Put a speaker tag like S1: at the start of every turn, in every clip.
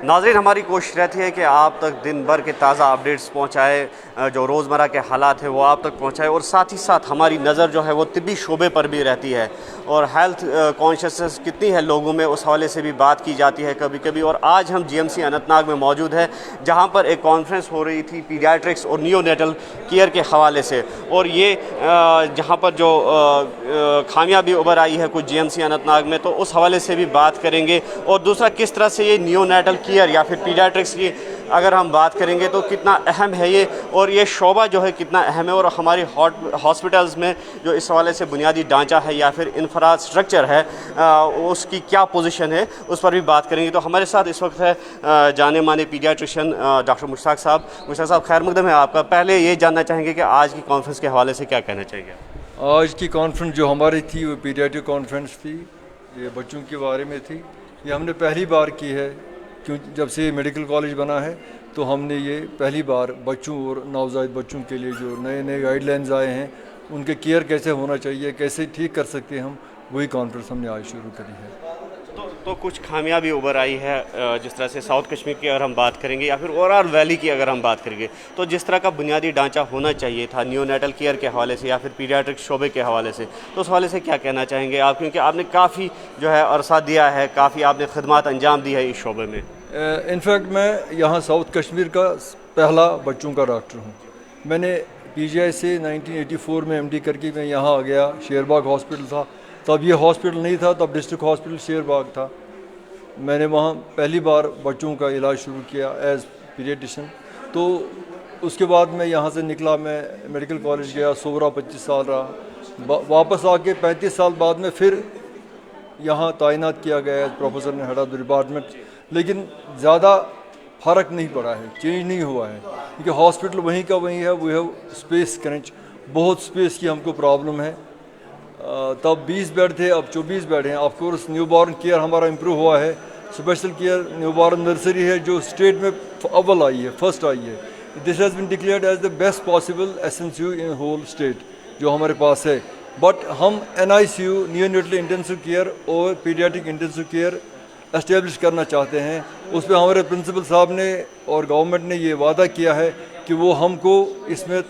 S1: नाज़रीन, हमारी कोशिश रहती है कि आप तक दिन भर के ताज़ा अपडेट्स पहुँचाए, जो रोज़मर्रा के हालात हैं वो आप तक पहुँचाए, और साथ ही साथ हमारी नज़र जो है वो तिब्बी शोबे पर भी रहती है और हेल्थ कॉन्शियसनेस कितनी है लोगों में, उस हवाले से भी बात की जाती है कभी कभी। और आज हम GMC अनंतनाग में मौजूद है, जहाँ पर एक कॉन्फ्रेंस हो रही थी पीडियाट्रिक्स और नियोनेटल केयर के हवाले से, और ये जहाँ पर जो खामियां भी उभर आई है कुछ GMC अनंतनाग में, तो उस हवाले से भी बात करेंगे। और दूसरा, किस तरह से ये नियोनेटल केयर या फिर पीडियाट्रिक्स की अगर हम बात करेंगे तो कितना अहम है ये, और ये शोबा जो है कितना अहम है, और हमारी हॉस्पिटल्स में जो इस हवाले से बुनियादी ढांचा है या फिर इंफ्रास्ट्रक्चर है उसकी क्या पोजीशन है, उस पर भी बात करेंगे। तो हमारे साथ इस वक्त है जाने माने पीडियाट्रिशियन डॉक्टर मुश्ताक साहब। मुश्ताक साहब, खैर मकदम है आपका। पहले ये जानना चाहेंगे कि आज की कॉन्फ्रेंस के हवाले से क्या कहना चाहिए?
S2: आज की कॉन्फ्रेंस जो हमारी थी वो पीडियाट्रिक कॉन्फ्रेंस थी, ये बच्चों के बारे में थी। ये हमने पहली बार की है, क्यों जब से मेडिकल कॉलेज बना है तो हमने ये पहली बार बच्चों और नवजात बच्चों के लिए जो नए नए गाइडलाइंस आए हैं, उनके केयर कैसे होना चाहिए, कैसे ठीक कर सकते हैं हम, वही कॉन्फ्रेंस हमने आज शुरू करी है।
S1: तो कुछ खामियां भी उभर आई है, जिस तरह से साउथ कश्मीर की अगर हम बात करेंगे या फिर ओवरऑल वैली की अगर हम बात करेंगे, तो जिस तरह का बुनियादी ढांचा होना चाहिए था नियोनेटल केयर के हवाले से या फिर पीडियाट्रिक शोबे के हवाले से, तो उस हवाले से क्या कहना चाहेंगे आप? क्योंकि आपने काफ़ी जो है अरसा दिया है, काफ़ी आपने खदमात अंजाम दी है इस शोबे में।
S2: इनफैक्ट मैं यहाँ साउथ कश्मीर का पहला बच्चों का डॉक्टर हूँ। मैंने PGI से 1984 में MD करके मैं यहाँ आ गया। शेरबाग हॉस्पिटल था तब, ये हॉस्पिटल नहीं था, तब डिस्ट्रिक्ट हॉस्पिटल शेरबाग था। मैंने वहाँ पहली बार बच्चों का इलाज शुरू किया एज पीडियाट्रिशियन। तो उसके बाद मैं यहाँ से निकला, मैं मेडिकल कॉलेज गया, सोवरा 25 साल रहा। वापस आके 35 साल बाद में फिर यहाँ तैनात किया गया एज प्रोफेसर ने हेड ऑफ द डिपार्टमेंट। लेकिन ज़्यादा फ़र्क नहीं पड़ा है, चेंज नहीं हुआ है, क्योंकि हॉस्पिटल वहीं का वहीं है। वी हैव स्पेस क्रंच, बहुत स्पेस की हमको प्रॉब्लम है। तब 20 बेड थे, अब 24 बेड हैं। ऑफ कोर्स न्यूबॉर्न केयर हमारा इम्प्रूव हुआ है। स्पेशल केयर न्यूबॉर्न नर्सरी है जो स्टेट में अव्वल आई है, फर्स्ट आई है। This has been declared as the best possible SNCU in whole state जो हमारे पास है। बट हम NICU नियोनेटल इंटेंसिव केयर और पीडियाट्रिक इंटेंसिव केयर एस्टेब्लिश करना चाहते हैं। उस पर हमारे प्रिंसिपल साहब ने और गवर्नमेंट ने ये वादा किया है कि वो हमको इसमें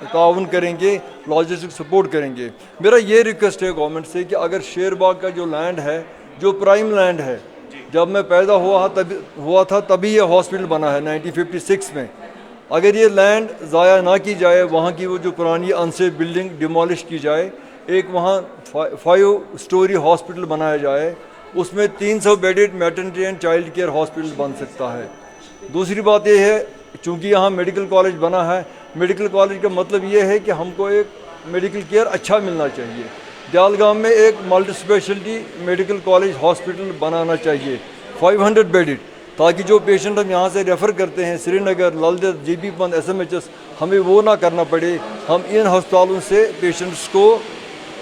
S2: ताउन करेंगे, लॉजिस्टिक सपोर्ट करेंगे। मेरा ये रिक्वेस्ट है गवर्नमेंट से कि अगर शेरबाग का जो लैंड है, जो प्राइम लैंड है, जब मैं पैदा हुआ था तभी ये हॉस्पिटल बना है 1956 में। अगर ये लैंड ज़ाया ना की जाए, वहाँ की वो जो पुरानी अनसेफ बिल्डिंग डिमोलिश की जाए, एक वहाँ 5 स्टोरी हॉस्पिटल बनाया जाए, उसमें 300 bedded maternity and child care hospital बन सकता है। दूसरी बात यह है, चूँकि यहाँ मेडिकल कॉलेज बना है, मेडिकल कॉलेज का मतलब ये है कि हमको एक मेडिकल केयर अच्छा मिलना चाहिए। दयालगाम में एक multi speciality medical college hospital बनाना चाहिए 500 बेडेड, ताकि जो पेशेंट हम यहाँ से रेफ़र करते हैं श्रीनगर, ललदेव, GB पंत, SMHS, हमें वो ना करना पड़े। हम इन अस्पतालों से पेशेंट्स को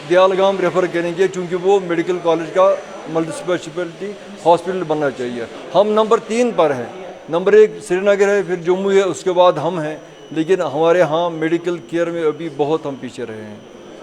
S2: दयालगाम रेफ़र करेंगे, चूँकि वो मेडिकल कॉलेज का मल्टी स्पेशलिटी हॉस्पिटल बनना चाहिए। हम नंबर 3 पर हैं, नंबर 1 श्रीनगर है, फिर जम्मू है, उसके बाद हम हैं। लेकिन हमारे यहाँ मेडिकल केयर में अभी बहुत हम पीछे रहे हैं,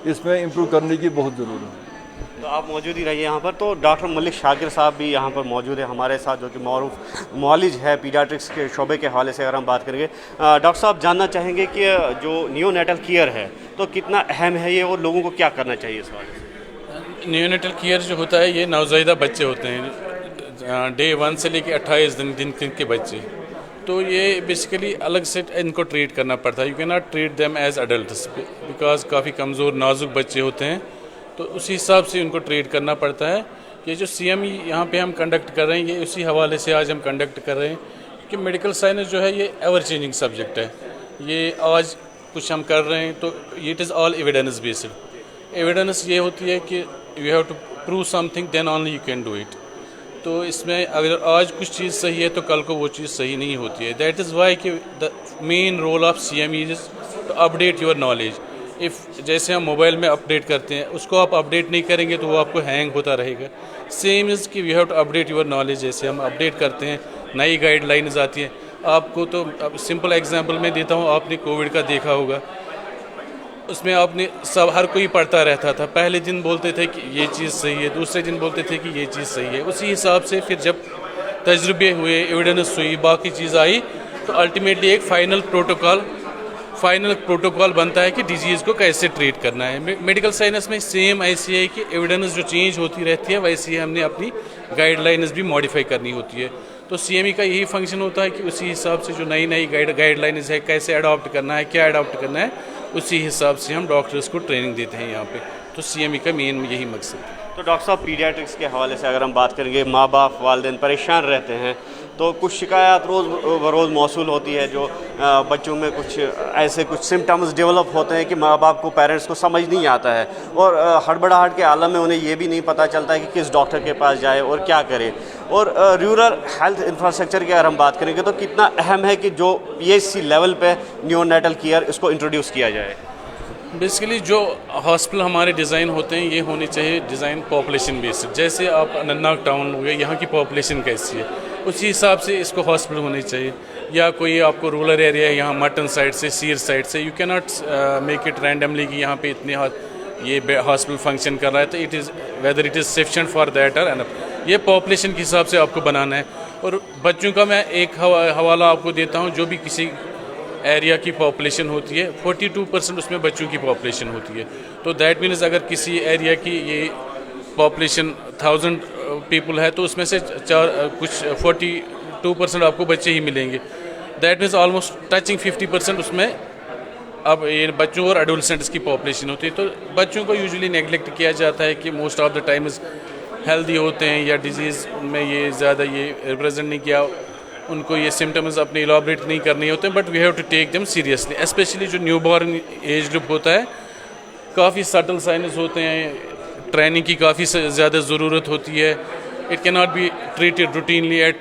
S2: इसमें इम्प्रूव करने की बहुत ज़रूरत है।
S1: तो आप मौजूद ही रहिए यहाँ पर। तो डॉक्टर मलिक शाकिर साहब भी यहाँ पर मौजूद है हमारे साथ, जो कि मारूफ मौलिज है पीडियाट्रिक्स के शोबे के हवाले से अगर हम बात करेंगे। डॉक्टर साहब, जानना चाहेंगे कि जो नियोनेटल केयर है तो कितना अहम है ये, और लोगों को क्या करना चाहिए इस हवाले से?
S3: नियोनेटल केयर जो होता है, ये नवज़ायदा बच्चे होते हैं, डे 1 से लेकर 28 दिन के बच्चे। तो ये बेसिकली अलग से इनको ट्रीट करना पड़ता है। You can not treat them as adults, because काफ़ी कमज़ोर नाजुक बच्चे होते हैं, तो उसी हिसाब से उनको ट्रीट करना पड़ता है। ये जो CME यहाँ पे हम कंडक्ट कर रहे हैं, ये उसी हवाले से आज हम कंडक्ट कर रहे हैं, क्योंकि मेडिकल साइंस जो है ये एवर चेंजिंग सब्जेक्ट है। ये आज कुछ हम कर रहे हैं तो it is all evidence based. Evidence ये होती है कि you have to prove something, then only you can do it. तो इसमें अगर आज कुछ चीज़ सही है तो कल को वो चीज़ सही नहीं होती है। दैट इज़ वाई कि the main role of CME is to update your knowledge. जैसे हम मोबाइल में अपडेट करते हैं, उसको आप अपडेट नहीं करेंगे तो वो आपको हैंग होता रहेगा। सेम इज़ कि we have to update your knowledge. जैसे हम अपडेट करते हैं, नई गाइडलाइंस आती हैं आपको। तो अब सिंपल एग्जांपल मैं देता हूँ, आपने कोविड का देखा होगा, اس میں آپ نے سب ہر کوئی پڑھتا رہتا تھا. پہلے دن بولتے تھے کہ یہ چیز صحیح ہے, دوسرے دن بولتے تھے کہ یہ چیز صحیح ہے. اسی حساب سے پھر جب تجربے ہوئے, ایویڈنس ہوئی, باقی چیز آئی, تو الٹیمیٹلی ایک فائنل پروٹوکال بنتا ہے کہ ڈیزیز کو کیسے ٹریٹ کرنا ہے. میڈیکل سائنس میں سیم ایسی ہے کہ ایویڈنس جو چینج ہوتی رہتی ہے, ویسے ہی ہم نے اپنی گائیڈ لائنز بھی ماڈیفائی کرنی ہوتی ہے. تو سی ایم ای کا یہی فنکشن ہوتا ہے کہ اسی حساب سے جو نئی گائیڈ لائنز ہے, کیسے اڈاپٹ کرنا ہے, کیا اڈاپٹ کرنا ہے, اسی حساب سے ہم ڈاکٹرز کو ٹریننگ دیتے ہیں یہاں پہ. تو سی ایم ای کا مین یہی مقصد ہے.
S1: تو ڈاکٹر صاحب پیڈیاٹرکس کے حوالے سے اگر ہم بات کریں گے, ماں باپ والدین پریشان رہتے ہیں, تو کچھ شکایات روز بروز موصول ہوتی ہے, جو بچوں میں کچھ سمٹمز ڈیولپ ہوتے ہیں کہ ماں باپ کو, پیرنٹس کو سمجھ نہیں آتا ہے, اور ہڑبڑاہٹ کے عالم میں انہیں یہ بھی نہیں پتہ چلتا ہے کہ کس ڈاکٹر کے پاس جائے اور کیا کرے. اور رورل ہیلتھ انفراسٹرکچر کی اگر ہم بات کریں گے تو کتنا اہم ہے کہ جو پی ایچ سی لیول پہ نیو نیٹل کیئر اس کو انٹروڈیوس کیا جائے.
S3: بیسیکلی جو ہاسپٹل ہمارے ڈیزائن ہوتے ہیں یہ ہونے چاہیے ڈیزائن پاپولیشن بیسڈ. جیسے آپ اننت ناگ ٹاؤن ہو گیا, یہاں کی پاپولیشن کیسی ہے, اسی حساب سے اس کو ہاسپٹل ہونے چاہیے. یا کوئی آپ کو رورل ایریا ہے, یہاں مٹن سائڈ سے, سیر سائڈ سے, یو کی ناٹ میک اٹ رینڈملی کہ یہاں پہ اتنے یہ ہاسپٹل فنکشن کر رہا ہے, تو whether it is sufficient for that اور یہ پاپولیشن کے حساب سے آپ کو بنانا ہے. اور بچوں کا میں ایک حوالہ آپ کو دیتا ہوں, جو بھی کسی ایریا کی پاپولیشن ہوتی ہے 42% اس میں بچوں کی پاپولیشن ہوتی ہے. تو دیٹ مینز اگر کسی ایریا کی یہ پاپولیشن 1000 پیپل ہے, تو اس میں سے کچھ 42% آپ کو بچے ہی ملیں گے. دیٹ مینز آلموسٹ ٹچنگ 50% اس میں اب یہ بچوں اور ایڈولسنٹس کی پاپولیشن ہوتی ہے. تو بچوں کو یوزلی نیگلیکٹ کیا جاتا ہے کہ most of the times healthy ہوتے ہیں, یا ڈیزیز میں یہ زیادہ یہ ریپرزینٹ نہیں کیا, ان کو یہ سمٹمز اپنے ایلابریٹ نہیں کرنے ہوتے ہیں. But we have to take them seriously, especially جو نیو بارن ایج گروپ ہوتا ہے, کافی سٹل سائنز ہوتے ہیں, ٹریننگ کی کافی زیادہ ضرورت ہوتی ہے. It can not be treated routinely at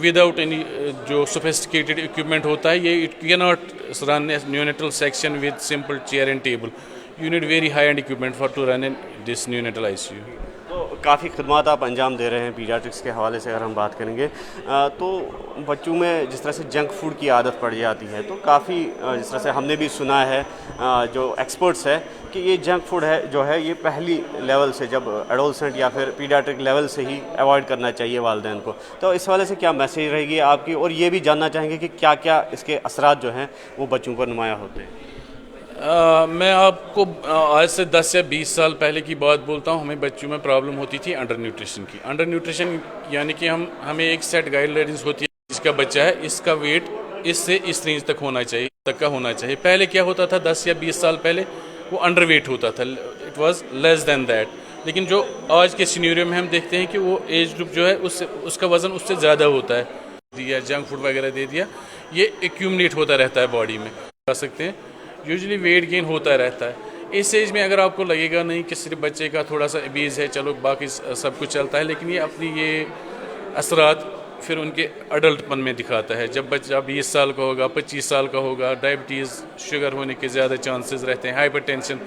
S3: without any جو سوفیسٹیکیٹڈ اکوپمنٹ ہوتا ہے. یہ it can not run neonatal section with simple chair and table. You need very high end equipment for to run in this neonatal I C U.
S1: تو کافی خدمات آپ انجام دے رہے ہیں پیڈیاٹرکس کے حوالے سے اگر ہم بات کریں گے. تو بچوں میں جس طرح سے جنک فوڈ کی عادت پڑ جاتی ہے, تو کافی جس طرح سے ہم نے بھی سنا ہے جو ایکسپرٹس ہے کہ یہ جنک فوڈ ہے جو ہے یہ پہلی لیول سے, جب ایڈولسنٹ یا پھر پیڈیاٹرک لیول سے ہی اوائڈ کرنا چاہیے والدین کو. تو اس حوالے سے کیا میسیج رہے گی آپ کی, اور یہ بھی جاننا چاہیں گے کہ کیا کیا اس کے اثرات جو ہیں وہ بچوں پر نمایاں ہوتے ہیں.
S3: میں آپ کو آج سے 10 یا 20 سال پہلے کی بات بولتا ہوں. ہمیں بچوں میں پرابلم ہوتی تھی انڈر نیوٹریشن کی. انڈر نیوٹریشن یعنی کہ ہمیں ایک سیٹ گائیڈ لائنز ہوتی ہے, جس کا بچہ ہے اس کا ویٹ اس سے اس رینج تک ہونا چاہیے. پہلے کیا ہوتا تھا 10 یا 20 سال پہلے, وہ انڈر ویٹ ہوتا تھا, it was less than that. لیکن جو آج کے سینیریو میں ہم دیکھتے ہیں کہ وہ ایج گروپ جو ہے اس کا وزن اس سے زیادہ ہوتا ہے. دیا جنک فوڈ وغیرہ دے دیا, یہ ایکیوملیٹ ہوتا رہتا ہے باڈی میں, کر سکتے ہیں. یوزلی ویٹ گین ہوتا رہتا ہے. اس ایج میں اگر آپ کو لگے گا نہیں کہ صرف بچے کا تھوڑا سا ابیز ہے, چلو باقی سب کچھ چلتا ہے, لیکن یہ اپنی یہ اثرات پھر ان کے اڈلٹ پن میں دکھاتا ہے. جب بچہ 20 سال کا ہوگا, 25 سال کا ہوگا, ڈائبٹیز, شوگر ہونے کے زیادہ چانسز رہتے ہیں. ہائپر ٹینشن,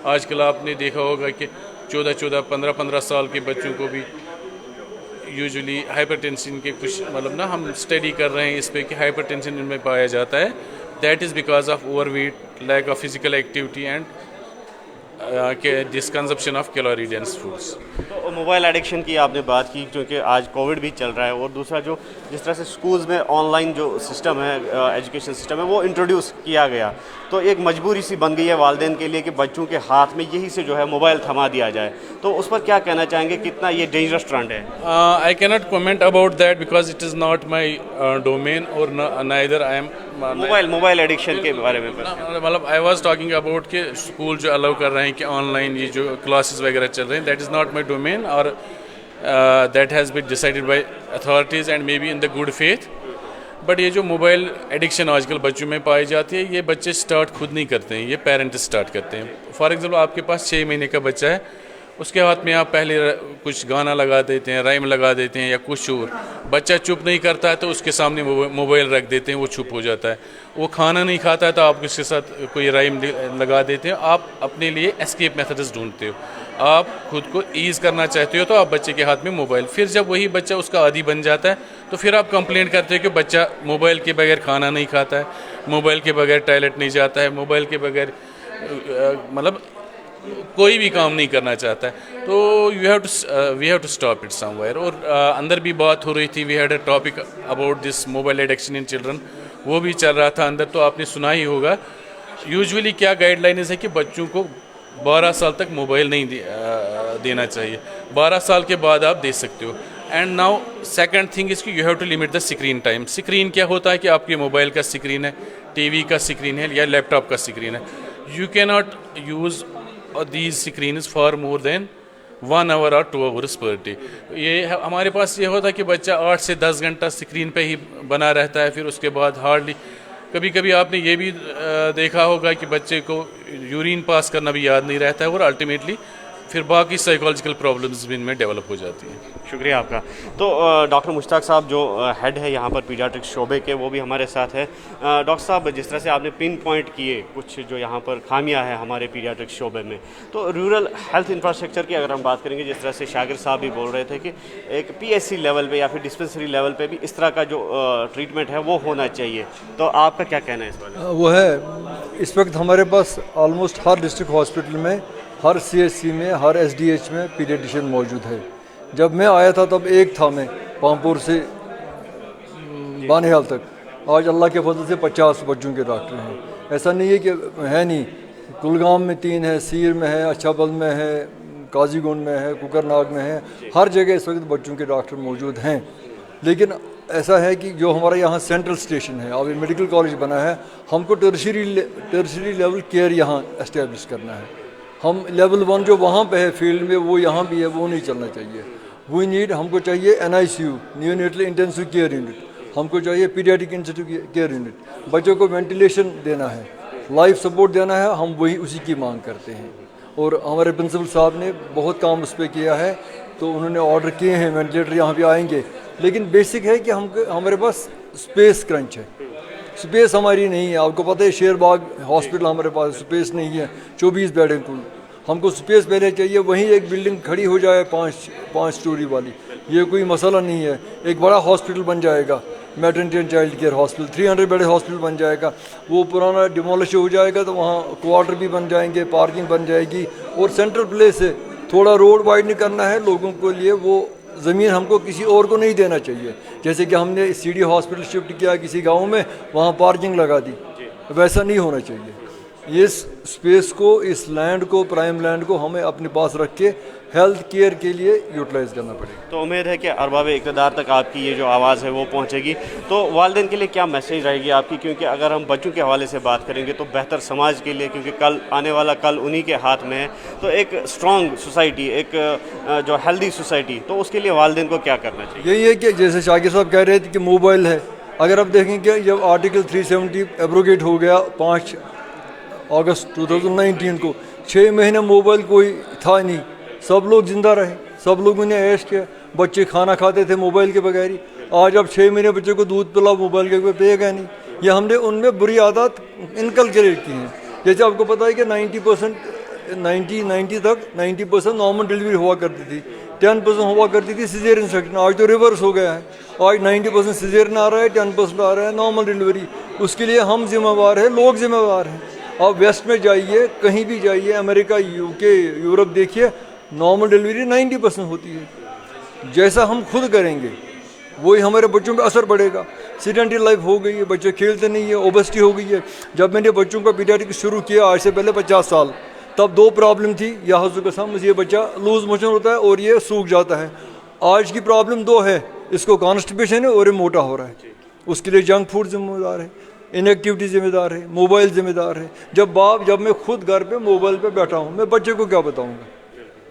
S3: آج کل آپ نے دیکھا ہوگا کہ 14 15 سال کے بچوں کو بھی یوزلی ہائپر ٹینشن کے کچھ نا ہم اسٹڈی کر رہے ہیں اس پہ کہ ہائپر ٹینشن ان میں پایا جاتا ہے. That is because of overweight, lack of physical activity and this consumption of calorie dense foods.
S1: تو موبائل ایڈکشن کی آپ نے بات کی, کیونکہ آج کووڈ بھی چل رہا ہے, اور دوسرا جو جس طرح سے اسکولز میں آن لائن جو سسٹم ہے, ایجوکیشن سسٹم ہے, وہ انٹروڈیوس کیا گیا, تو ایک مجبوری سی بن گئی ہے والدین کے لیے کہ بچوں کے ہاتھ میں یہی سے جو ہے موبائل تھما دیا جائے. تو اس پر کیا کہنا چاہیں گے, کتنا یہ ڈینجرس ٹرینڈ ہے؟
S3: I cannot comment about that because it is not my domain or neither I am
S1: mobile addiction کے بارے میں
S3: مطلب I was talking about کہ اسکول جو الاؤ کر رہے ہیں کہ آن لائن یہ جو کلاسز وغیرہ چل رہے ہیں, that is not my domain, اور that has been decided by authorities and may be in the good faith. But یہ جو موبائل ایڈکشن آج کل بچوں میں پائی جاتی ہے, یہ بچے اسٹارٹ خود نہیں کرتے ہیں, یہ پیرنٹ اسٹارٹ کرتے ہیں. فار ایگزامپل آپ کے پاس 6 مہینے کا بچہ ہے, اس کے ہاتھ میں آپ پہلے کچھ گانا لگا دیتے ہیں, رائم لگا دیتے ہیں یا کچھ اور. بچہ چپ نہیں کرتا ہے تو اس کے سامنے موبائل رکھ دیتے ہیں, وہ چپ ہو جاتا ہے. وہ کھانا نہیں کھاتا ہے تو آپ اس کے ساتھ کوئی رائم لگا دیتے ہیں. آپ اپنے لیے اسکیپ میتھڈز ڈھونڈتے ہو, آپ خود کو ایز کرنا چاہتے ہو, تو آپ بچے کے ہاتھ میں موبائل. پھر جب وہی بچہ اس کا عادی بن جاتا ہے تو پھر آپ کمپلینٹ کرتے ہو کہ بچہ موبائل کے بغیر کھانا نہیں کھاتا ہے, موبائل کے بغیر ٹوائلٹ نہیں جاتا ہے, موبائل کے بغیر मतलब कोई भी काम नहीं करना चाहता है, तो we have to stop it somewhere. और अंदर भी बात हो रही थी, we had a topic about this mobile addiction in children, वो भी चल रहा था अंदर. तो आपने सुना ही होगा यूजुअली क्या गाइडलाइंस है कि बच्चों को 12 साल तक मोबाइल नहीं देना चाहिए, 12 साल के बाद आप दे सकते हो. And now second thing is कि you have to limit the screen time. Screen क्या होता है कि आपके मोबाइल का स्क्रीन है, टीवी का स्क्रीन है या लैपटॉप का स्क्रीन है. You can not use these screens for more than 1 hour or 2 hours per day. ये हमारे पास ये होता है कि बच्चा 8 से 10 घंटा स्क्रीन पे ही बना रहता है, फिर उसके बाद हार्डली कभी कभी आपने ये भी देखा होगा कि बच्चे को यूरिन पास करना भी याद नहीं रहता है और अल्टीमेटली फिर बाकी साइकोलॉजिकल प्रॉब्लम्स भी इनमें डेवलप हो जाती हैं.
S1: शुक्रिया आपका. तो डॉक्टर मुश्ताक साहब जो हेड है यहाँ पर पीडियाट्रिक्स शोबे के, वो भी हमारे साथ है. डॉक्टर साहब, जिस तरह से आपने पिन पॉइंट किए कुछ जो यहाँ पर खामियां हैं हमारे पीडियाट्रिक्स शोबे में, तो रूरल हेल्थ इंफ्रास्ट्रक्चर की अगर हम बात करेंगे, जिस तरह से शागिर साहब भी बोल रहे थे कि एक PSC लेवल पे या फिर डिस्पेंसरी लेवल पे भी इस तरह का जो ट्रीटमेंट है वो होना चाहिए, तो आपका क्या कहना है इस बारे में?
S2: वो है, इस वक्त हमारे पास ऑलमोस्ट हर डिस्ट्रिक्ट हॉस्पिटल में, हर CHC में, हर SDH में पीडियाट्रिशियन मौजूद है. जब मैं आया था तब एक था, मैं पामपुर से बानिहाल तक. आज अल्लाह के फजल से 50 बच्चों के डॉक्टर हैं. ऐसा नहीं है कि है नहीं, कुलगाम में 3 है, सीर में है, अच्छाबल में है, काजीगुंड में है, कुकरनाग में है. हर जगह इस वक्त बच्चों के डॉक्टर मौजूद हैं. लेकिन ऐसा है कि जो हमारा यहाँ सेंट्रल स्टेशन है, अब मेडिकल कॉलेज बना है, हमको टर्शरी लेवल केयर यहाँ एस्टेब्लिश करना है. हम लेवल 1 जो वहाँ पे है फील्ड में, वो यहाँ भी है, वो नहीं चलना चाहिए. वी नीड, हमको चाहिए NICU, neonatal intensive care unit. हमको चाहिए पीडियाट्रिक इंटेंसिव केयर यूनिट. बच्चों को वेंटिलेशन देना है, लाइफ सपोर्ट देना है, हम वही उसी की मांग करते हैं. और हमारे प्रिंसिपल साहब ने बहुत काम उस पर किया है, तो उन्होंने ऑर्डर किए हैं, वेंटिलेटर यहाँ पे आएंगे. लेकिन बेसिक है कि हमारे पास स्पेस क्रंच है, स्पेस हमारी नहीं है. आपको पता है शेरबाग हॉस्पिटल हमारे पास स्पेस नहीं है, 24 बेड है कुल. हमको स्पेस पहले चाहिए, वहीं एक बिल्डिंग खड़ी हो जाए 5 स्टोरी वाली, ये कोई मसला नहीं है. एक बड़ा हॉस्पिटल बन जाएगा, maternity and child care hospital, 300 bed hospital बन जाएगा. वो पुराना डिमोलिश हो जाएगा तो वहाँ क्वार्टर भी बन जाएंगे, पार्किंग बन जाएगी, और सेंट्रल प्लेस है. थोड़ा रोड वाइड नहीं करना है लोगों के लिए, वो ज़मीन हमको किसी और को नहीं देना चाहिए. जैसे कि हमने CD हॉस्पिटल शिफ्ट किया किसी गांव में, वहाँ पार्किंग लगा दी, वैसा नहीं होना चाहिए. इस स्पेस को, इस लैंड को, प्राइम लैंड को हमें अपने पास रख के हेल्थ केयर के लिए यूटिलाइज़ करना पड़ेगा.
S1: तो उम्मीद है कि अरबाब इक़्तिदार तक आपकी ये जो आवाज़ है वो पहुँचेगी. तो वालिदैन के लिए क्या मैसेज रहेगी आपकी, क्योंकि अगर हम बच्चों के हवाले से बात करेंगे तो बेहतर समाज के लिए, क्योंकि कल आने वाला कल उन्हीं के हाथ में है, तो एक स्ट्रॉन्ग सोसाइटी, एक जो हेल्दी सोसाइटी, तो उसके लिए वालिदैन को क्या करना चाहिए?
S2: यही है कि जैसे शाकिर साहब कह रहे थे कि मोबाइल है, अगर आप देखेंगे जब आर्टिकल 370 एब्रोगेट हो गया 5 अगस्त 2019 को, 6 महीने मोबाइल कोई था नहीं, सब लोग जिंदा रहे, सब लोगों ने ऐश किया. बच्चे खाना खाते थे मोबाइल के बगैर ही. आज अब 6 महीने बच्चे को दूध पिलाओ, मोबाइल के बगैर पिएगा नहीं. ये हमने उनमें बुरी आदत इनकलकेट की हैं. जैसे आपको पता है कि 90% तक 90% नॉर्मल डिलीवरी हुआ करती थी, 10% हुआ करती थी सिजेरियन सेक्शन. आज तो रिवर्स हो गया है, आज 90% सिजेरियन आ रहा है, 10% आ रहा है नॉर्मल डिलीवरी. उसके लिए हम जिम्मेवार हैं, लोग जिम्मेवार हैं. आप वेस्ट में जाइए, कहीं भी जाइए, अमेरिका, UK, यूरोप देखिए, नॉर्मल डिलीवरी 90% होती है. जैसा हम खुद करेंगे वही हमारे बच्चों पे असर पड़ेगा. सीडेंटरी लाइफ हो गई है, बच्चे खेलते नहीं है, ओबेसिटी हो गई है. जब मैंने बच्चों का पीडियाट्रिक्स शुरू किया आज से पहले 50 साल, तब 2 प्रॉब्लम थी, या हज़रत ये बच्चा लूज मोशन होता है और ये सूख जाता है. आज की प्रॉब्लम 2 है, इसको कॉन्स्टिपेशन है और ये मोटा हो रहा है. उसके लिए जंक फूड जिम्मेदार है, इनएक्टिविटी जिम्मेदार है, मोबाइल जिम्मेदार है. जब मैं खुद घर पे मोबाइल पे बैठा हूँ, मैं बच्चे को क्या बताऊँगा?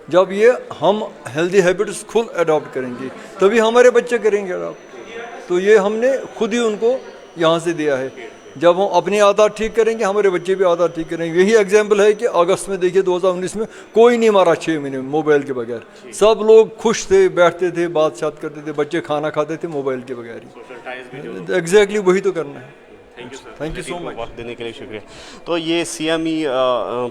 S2: जब ये हम हेल्दी हैबिट्स खुद अडॉप्ट करेंगे तभी हमारे बच्चे करेंगे अडॉप्ट. तो ये हमने खुद ही उनको यहाँ से दिया है. जब हम अपनी आदत ठीक करेंगे, हमारे बच्चे भी आदत ठीक करेंगे. यही एग्जाम्पल है कि अगस्त में देखिए 2019 में कोई नहीं मारा 6 महीने मोबाइल के बगैर. सब लोग खुश थे, बैठते थे, बात करते थे, बच्चे खाना खाते थे मोबाइल के बगैर ही. एग्जैक्टली वही तो करना है. Thank you so much.
S1: वक्त देने के लिए शुक्रिया। तो ये CME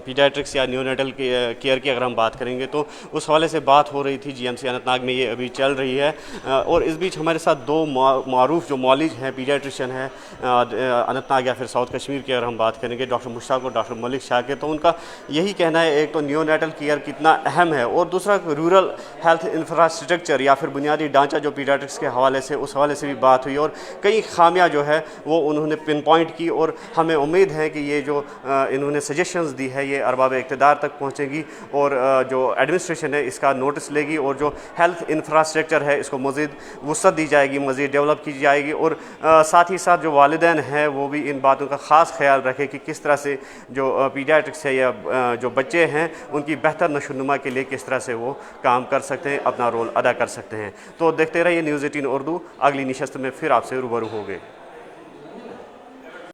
S1: पीडियाट्रिक्स या न्यूनेटल केयर की अगर हम बात करेंगे तो उस हवाले से बात हो रही थी GMC अनंतनाग में, ये अभी चल रही है। और इस बीच हमारे साथ दो मारूफ जो मौलिज हैं, पीडियाट्रिशियन हैं अनंतनाग या फिर साउथ कश्मीर की अगर हम बात करेंगे, डॉक्टर मुश्ताक और डॉक्टर मलिक शाकिर, तो उनका यही कहना है एक तो न्यूनेटल केयर कितना अहम है और दूसरा रूरल हेल्थ इंफ्रास्ट्रक्चर या फिर बुनियादी ढांचा जो पीडियाट्रिक्स के हवाले से, उस हवाले से भी बात हुई और कई खामियां जो है वो उन्होंने पिन पॉइंट की। और हमें उम्मीद है कि ये जो इन्होंने सजेशंस दी है ये अरबाब इक़्तिदार तक पहुंचेगी और जो एडमिनिस्ट्रेशन है इसका नोटिस लेगी और जो हेल्थ इंफ्रास्ट्रक्चर है इसको मज़ीद वुसअत दी जाएगी, मज़ीद डेवलप की जाएगी। और साथ ही साथ जो वालिदैन हैं वो भी इन बातों का ख़ास ख्याल रखें कि किस तरह से जो पीडियाट्रिक्स है या जो बच्चे हैं उनकी बेहतर नशोनुमा के लिए किस तरह से वो काम कर सकते हैं, अपना रोल अदा कर सकते हैं। तो देखते रहिए न्यूज़ 18 उर्दू, अगली नशस्त में फिर आपसे रूबरू होंगे।